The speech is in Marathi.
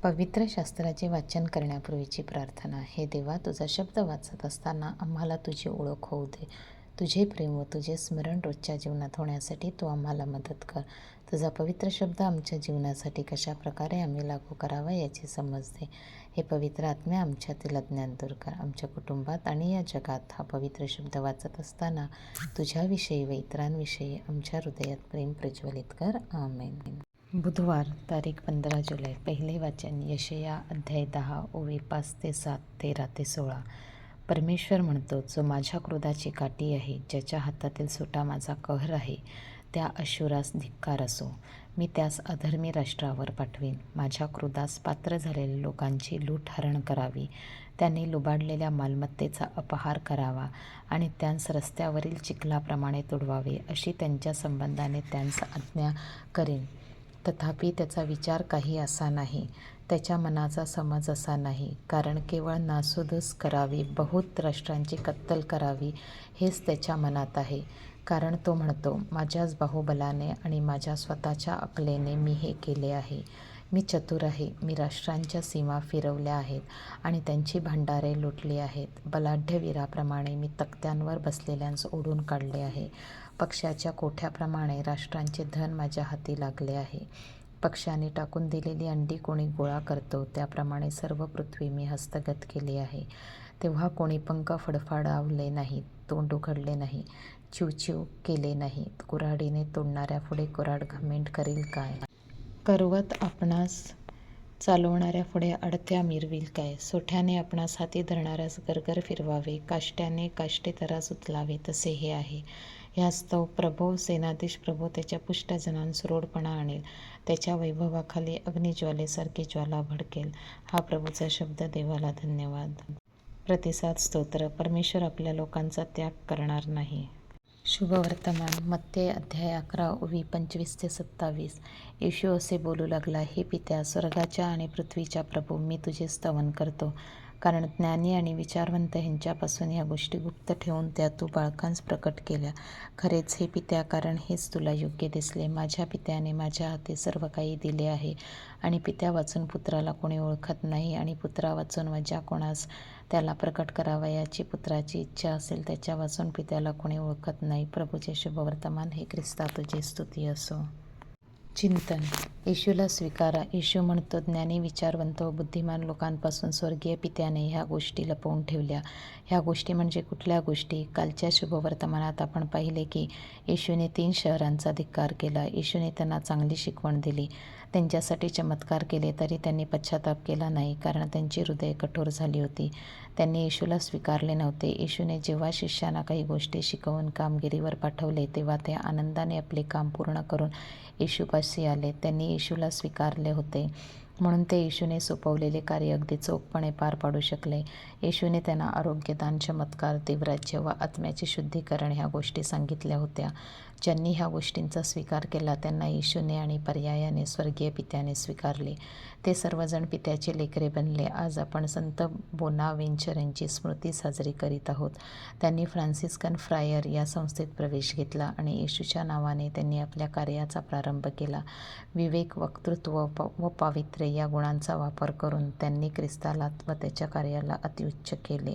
पवित्र शास्त्राचे वाचन करण्यापूर्वीची प्रार्थना. हे देवा, तुझा शब्द वाचत असताना आम्हाला तुझी ओळख होऊ दे. तुझे प्रेम व तुझे स्मरण रोजच्या जीवनात होण्यासाठी तू आम्हाला मदत कर. तुझा पवित्र शब्द आमच्या जीवनासाठी कशा प्रकारे आम्ही लागू करावा याची समज दे. हे पवित्र आत्म्या, आमच्यातील अज्ञान दूर कर. आमच्या कुटुंबात आणि या जगात हा पवित्र शब्द वाचत असताना तुझ्याविषयी व इतरांविषयी आमच्या हृदयात प्रेम प्रज्वलित कर. आमेन. बुधवार तारीख 15 जुलै. पहिले वाचन यशया अध्याय 10 ओवी 5 ते 7, 13 ते 16. परमेश्वर म्हणतो, जो माझ्या क्रोधाची काठी आहे, ज्याच्या हातातील सोटा माझा कहर आहे, त्या अशुरास धिक्कार असो. मी त्यास अधर्मी राष्ट्रावर पाठवीन. माझ्या क्रोधास पात्र झालेल्या लोकांची लूटहरण करावी. त्यांनी लुबाडलेल्या मालमत्तेचा अपहार करावा आणि त्यांस रस्त्यावरील चिखलाप्रमाणे तुडवावे, अशी त्यांच्या संबंधाने त्यांस आज्ञा करीन. तथापि त्याचा विचार काही असा नाही, त्याच्या मनाचा समज असा नाही, कारण केवळ नासधूस करावी, बहुत राष्ट्रांची कत्तल करावी, हेच त्याच्या मनात आहे. कारण तो म्हणतो, माझ्याच बाहुबलाने आणि माझ्या स्वतःच्या अकलेने मी हे केले आहे. मी चतुर आहे. मी राष्ट्रांच्या सीमा फिरवल्या आहेत आणि त्यांची भांडारे लुटली आहेत. बलाढ्य वीराप्रमाणे मी तख्त्यांवर बसलेल्यांस ओढून काढले आहे. पक्ष्याच्या कोठ्याप्रमाणे राष्ट्रांचे धन माझ्या हाती लागले आहे. पक्ष्याने टाकून दिलेली अंडी कोणी गोळा करतो, त्याप्रमाणे सर्व पृथ्वी मी हस्तगत केली आहे. तेव्हा कोणी पंख फडफडावले नाहीत, तोंड उघडले नाही, चिवचिव केले नाहीत. कुऱ्हाडीने तोडणाऱ्या पुढे कुऱ्हाड घमेंड करील काय? करवत आपणास चालवणाऱ्या पुढे अडत्या मिरवील काय? सोठ्याने आपणास हाती धरणाऱ्यास गरगर फिरवावे, काष्ट्याने काष्टे तरास उचलावे, तसे हे आहे. ह्यास्तव प्रभो, सेनाधीश प्रभो त्याच्या पुष्टजनांस रोडपणा आणेल. त्याच्या वैभवाखाली अग्निज्वालेसारखी ज्वाला भडकेल. हा प्रभूचा शब्द. देवाला धन्यवाद. प्रतिसाद स्तोत्र. परमेश्वर आपल्या लोकांचा त्याग करणार नाही. शुभवर्तमान. मत्ते अध्याय 11 ओवी 25 ते 27. येशू असे बोलू लागला, हे पित्या, स्वर्गाच्या आणि पृथ्वीच्या प्रभू, मी तुझे स्तवन करतो, कारण ज्ञानी आणि विचारवंत ह्यांच्यापासून ह्या गोष्टी गुप्त ठेवून त्या तू बाळकांस प्रकट केल्या. खरेच हे पित्या, कारण हेच तुला योग्य दिसले. माझ्या पित्याने माझ्या हाती सर्व काही दिले आहे, आणि पित्या वाचून पुत्राला कोणी ओळखत नाही, आणि पुत्रा वाचून व ज्या कोणास त्याला प्रकट करावयाची पुत्राची इच्छा असेल त्याच्या वाचून पित्याला कोणी ओळखत नाही. प्रभूचे शुभवर्तमान. हे ख्रिस्ता, तुझी स्तुती असो. चिंतन. येशूला स्वीकारा. येशू म्हणतो, ज्ञानी, विचारवंत व बुद्धिमान लोकांपासून स्वर्गीय पित्याने ह्या गोष्टी लपवून ठेवल्या. ह्या गोष्टी म्हणजे कुठल्या गोष्टी? कालच्या शुभवर्तमानात आपण पाहिले की येशूने 3 शहरांचा धिक्कार केला. येशूने त्यांना चांगली शिकवण दिली, त्यांच्यासाठी चमत्कार केले, तरी त्यांनी पश्चाताप केला नाही, कारण त्यांची हृदये कठोर झाली होती. त्यांनी येशूला स्वीकारले नव्हते. येशूने जेव्हा शिष्यांना काही गोष्टी शिकवून कामगिरीवर पाठवले, तेव्हा ते आनंदाने आपले काम पूर्ण करून येशूपाशी आले. त्यांनी येशूला स्वीकारले होते, म्हणून ते येशूने सोपवलेले कार्य अगदी चोखपणे पार पाडू शकले. येशूने त्यांना आरोग्यदान, चमत्कार, देवराज्य व आत्म्याचे शुद्धीकरण ह्या गोष्टी सांगितल्या होत्या. ज्यांनी ह्या गोष्टींचा स्वीकार केला त्यांना येशूने आणि पर्यायाने स्वर्गीय पित्याने स्वीकारले. ते सर्वजण पित्याचे लेकरे बनले. आज आपण संत बोनावेंचर यांची स्मृती साजरी करीत आहोत. त्यांनी फ्रान्सिस्कन फ्रायर या संस्थेत प्रवेश घेतला आणि येशूच्या नावाने त्यांनी आपल्या कार्याचा प्रारंभ केला. विवेक, वक्तृत्व व पावित्र्य या गुणांचा वापर करून त्यांनी ख्रिस्ताला व त्याच्या कार्याला अत्युच्च केले.